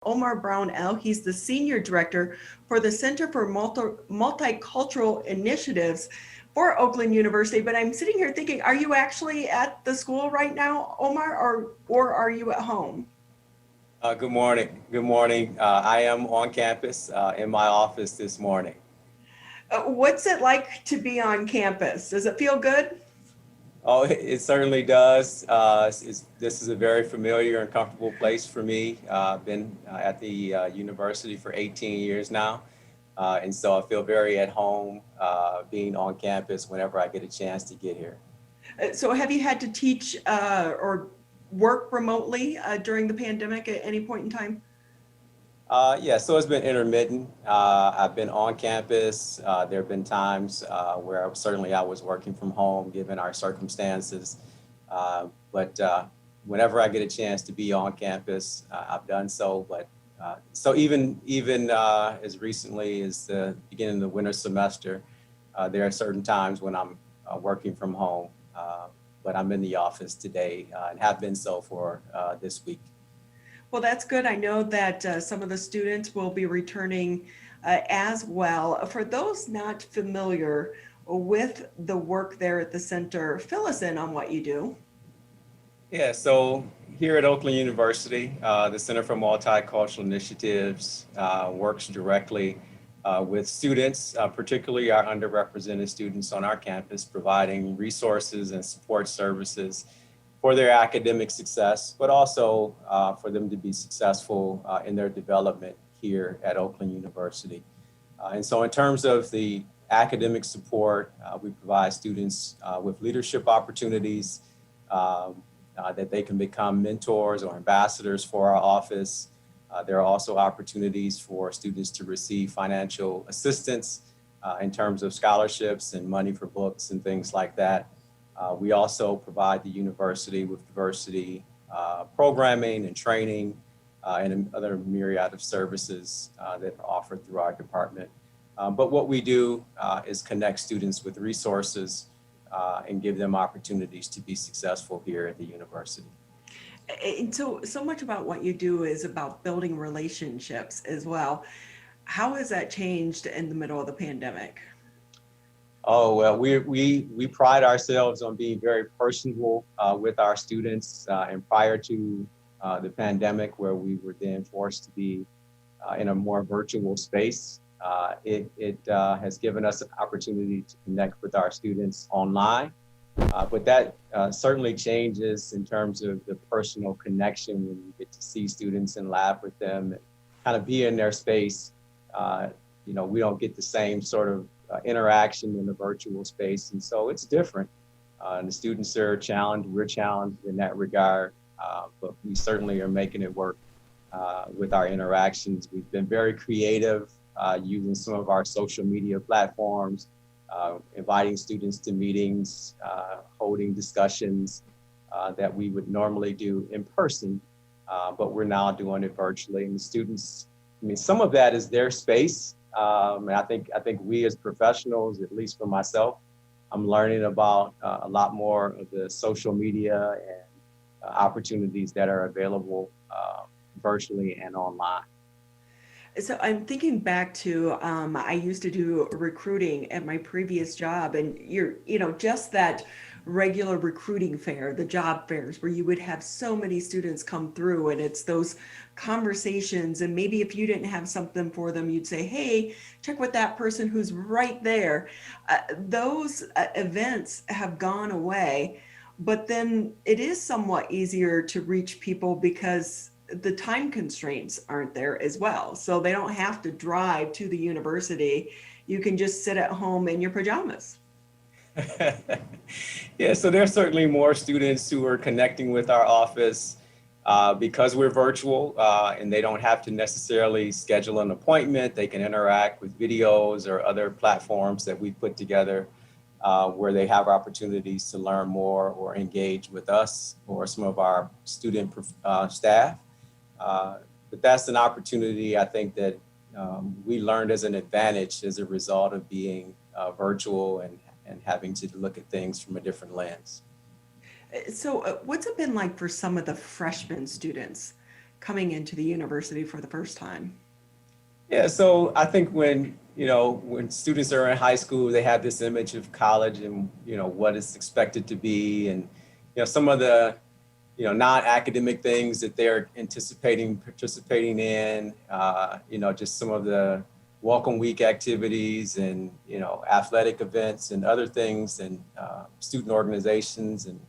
Omar Brown-El. He's the Senior Director for the Center for Multicultural Initiatives for Oakland University. But I'm sitting here thinking, are you actually at the school right now, Omar, or are you at home? Good morning. Good morning. I am on campus in my office this morning. What's it like to be on campus? Does it feel good? Oh, it certainly does. This is a very familiar and comfortable place for me. I've been at the university for 18 years now. And so I feel very at home being on campus whenever I get a chance to get here. So have you had to teach or work remotely during the pandemic at any point in time? Yeah, so it's been intermittent. I've been on campus. There have been times where I was working from home given our circumstances. But whenever I get a chance to be on campus, I've done so. So even as recently as the beginning of the winter semester, there are certain times when I'm working from home. But I'm in the office today and have been so for this week. Well, that's good. I know that some of the students will be returning as well. For those not familiar with the work there at the center, fill us in on what you do. Yeah, so here at Oakland University, the Center for Multicultural Initiatives works directly with students, particularly our underrepresented students on our campus, providing resources and support services for their academic success, but also for them to be successful in their development here at Oakland University. And so in terms of the academic support, we provide students with leadership opportunities that they can become mentors or ambassadors for our office. There are also opportunities for students to receive financial assistance in terms of scholarships and money for books and things like that. We also provide the university with diversity programming and training and other myriad of services that are offered through our department. But what we do is connect students with resources and give them opportunities to be successful here at the university. And so much about what you do is about building relationships as well. How has that changed in the middle of the pandemic? Oh, well, we pride ourselves on being very personable with our students. And prior to the pandemic, where we were then forced to be in a more virtual space, it has given us an opportunity to connect with our students online. But that certainly changes in terms of the personal connection when you get to see students and laugh with them and kind of be in their space. We don't get the same sort of interaction in the virtual space. And so it's different. And the students are challenged, we're challenged in that regard, but we certainly are making it work with our interactions. We've been very creative using some of our social media platforms, inviting students to meetings, holding discussions that we would normally do in person, but we're now doing it virtually. And the students, some of that is their space. And I think we as professionals, at least for myself, I'm learning about a lot more of the social media and opportunities that are available virtually and online. So I'm thinking back to I used to do recruiting at my previous job, and just that regular recruiting fair, the job fairs where you would have so many students come through, and it's those conversations. And maybe if you didn't have something for them, you'd say, "Hey, check with that person who's right there." Those events have gone away, but then it is somewhat easier to reach people because the time constraints aren't there as well. So they don't have to drive to the university. You can just sit at home in your pajamas. Yeah, so there's certainly more students who are connecting with our office because we're virtual and they don't have to necessarily schedule an appointment. They can interact with videos or other platforms that we put together where they have opportunities to learn more or engage with us or some of our student staff. But that's an opportunity, I think, that we learned as an advantage as a result of being virtual and having to look at things from a different lens. So what's it been like for some of the freshman students coming into the university for the first time? Yeah, so I think when students are in high school, they have this image of college and, what it's expected to be. And, some of the, non-academic things that they're participating in, just some of the welcome week activities and, athletic events and other things and student organizations. And,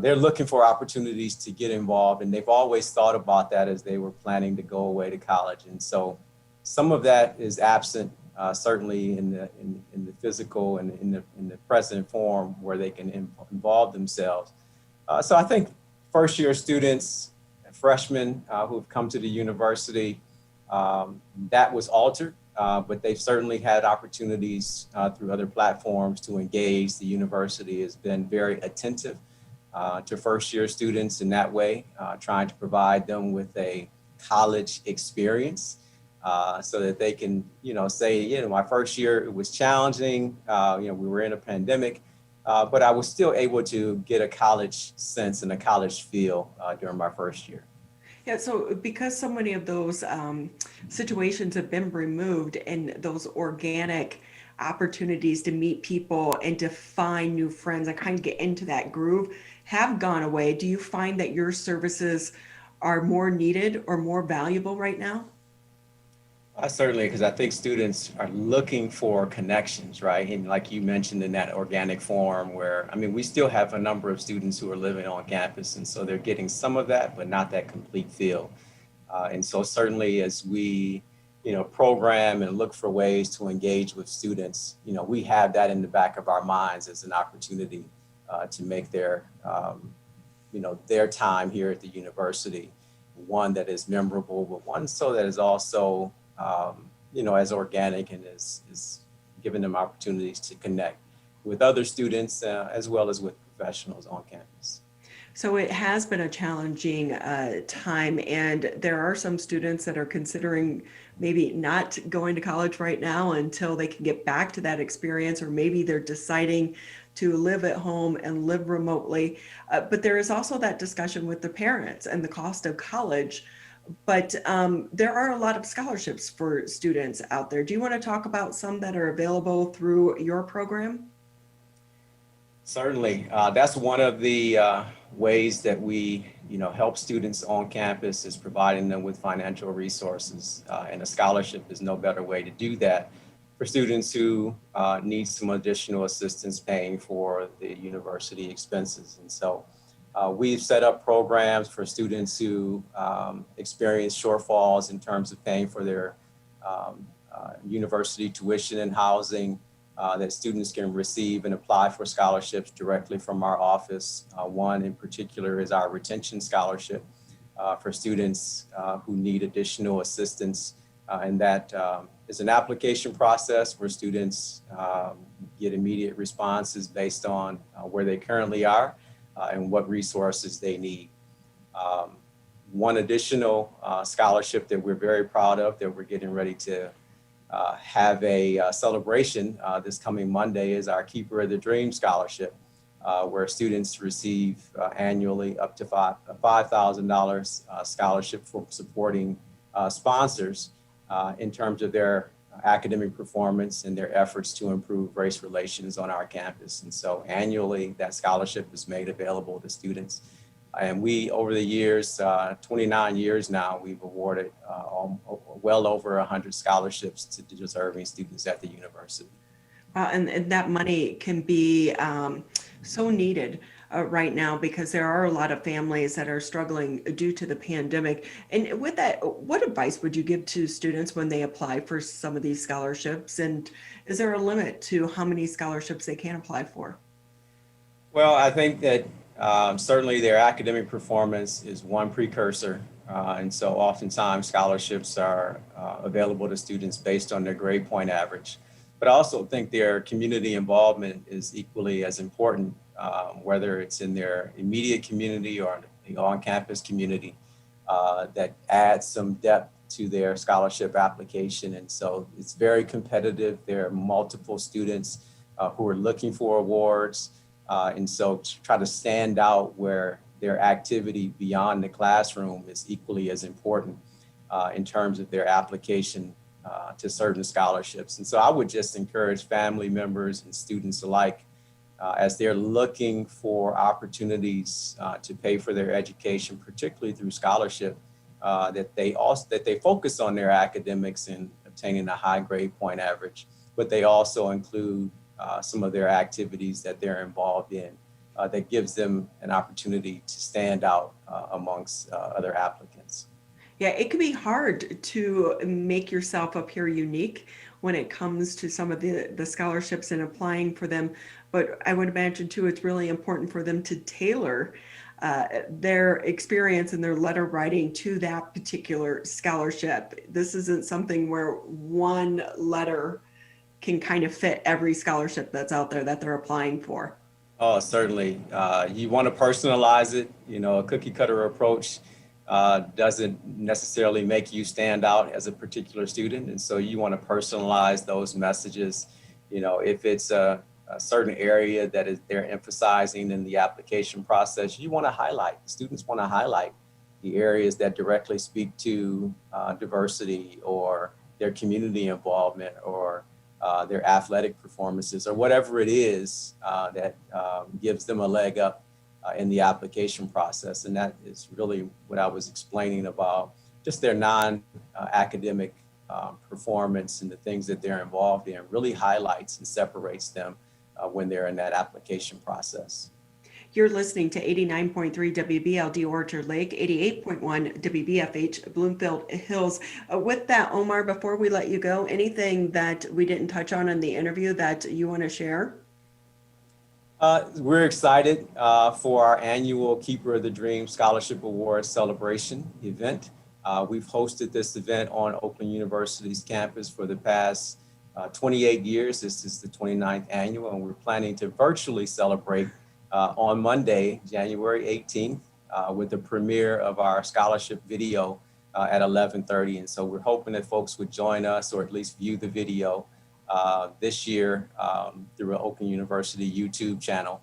they're looking for opportunities to get involved. And they've always thought about that as they were planning to go away to college. And so some of that is absent, certainly in the physical and in the present form where they can involve themselves. So I think first year students, freshmen who've come to the university, that was altered, but they've certainly had opportunities through other platforms to engage. The university has been very attentive to first year students in that way, trying to provide them with a college experience. So that they can, say, my first year it was challenging. We were in a pandemic, but I was still able to get a college sense and a college feel during my first year. Yeah, so because so many of those situations have been removed and those organic opportunities to meet people and to find new friends and kind of get into that groove have gone away, do you find that your services are more needed or more valuable right now? Certainly, because I think students are looking for connections, right? And like you mentioned in that organic form where, we still have a number of students who are living on campus. And so they're getting some of that, but not that complete feel. And so certainly as we, program and look for ways to engage with students, we have that in the back of our minds as an opportunity to make their time here at the university one that is memorable, but one so that is also as organic and is giving them opportunities to connect with other students as well as with professionals on campus. So it has been a challenging time, and there are some students that are considering maybe not going to college right now until they can get back to that experience, or maybe they're deciding to live at home and live remotely. But there is also that discussion with the parents and the cost of college. But there are a lot of scholarships for students out there. Do you want to talk about some that are available through your program? Certainly. That's one of the ways that we, help students on campus is providing them with financial resources. And a scholarship is no better way to do that for students who need some additional assistance paying for the university expenses. And so we've set up programs for students who experience shortfalls in terms of paying for their university tuition and housing, that students can receive and apply for scholarships directly from our office. One in particular is our retention scholarship for students who need additional assistance. And that is an application process where students get immediate responses based on where they currently are and what resources they need. One additional scholarship that we're very proud of that we're getting ready to have a celebration this coming Monday is our Keeper of the Dream Scholarship, where students receive annually up to $5,000 scholarship for supporting sponsors in terms of their academic performance and their efforts to improve race relations on our campus. And so annually that scholarship is made available to students. And we, over the years, 29 years now, we've awarded well over 100 scholarships to deserving students at the university. And that money can be so needed right now because there are a lot of families that are struggling due to the pandemic. And with that, what advice would you give to students when they apply for some of these scholarships? And is there a limit to how many scholarships they can apply for? Well, I think that certainly their academic performance is one precursor. And so oftentimes scholarships are available to students based on their grade point average. But I also think their community involvement is equally as important, whether it's in their immediate community or the on-campus community, that adds some depth to their scholarship application. And so it's very competitive. There are multiple students who are looking for awards. And so to try to stand out where their activity beyond the classroom is equally as important in terms of their application to certain scholarships. And so I would just encourage family members and students alike, as they're looking for opportunities to pay for their education, particularly through scholarship, that they focus on their academics and obtaining a high grade point average, but they also include some of their activities that they're involved in that gives them an opportunity to stand out amongst other applicants. Yeah, it can be hard to make yourself appear unique when it comes to some of the scholarships and applying for them. But I would imagine too, it's really important for them to tailor their experience and their letter writing to that particular scholarship. This isn't something where one letter can kind of fit every scholarship that's out there that they're applying for. Oh, certainly. You want to personalize it. You know, a cookie cutter approach doesn't necessarily make you stand out as a particular student. And so you want to personalize those messages. You know, if it's a certain area that they're emphasizing in the application process, you want to highlight, students want to highlight the areas that directly speak to diversity or their community involvement or their athletic performances or whatever it is that gives them a leg up in the application process. And that is really what I was explaining about just their non-academic performance and the things that they're involved in really highlights and separates them when they're in that application process. You're listening to 89.3 WBLD Orchard Lake, 88.1 WBFH Bloomfield Hills. With that, Omar, before we let you go, anything that we didn't touch on in the interview that you want to share? We're excited for our annual Keeper of the Dream Scholarship Award celebration event. We've hosted this event on Oakland University's campus for the past 28 years. This is the 29th annual, and we're planning to virtually celebrate on Monday, January 18th, with the premiere of our scholarship video at 11:30. And so we're hoping that folks would join us or at least view the video this year through an Oakland University YouTube channel.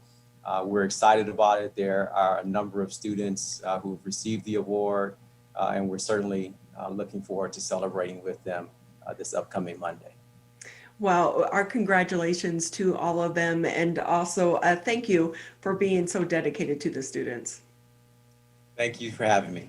We're excited about it. There are a number of students who have received the award, and we're certainly looking forward to celebrating with them this upcoming Monday. Well, our congratulations to all of them, and also thank you for being so dedicated to the students. Thank you for having me.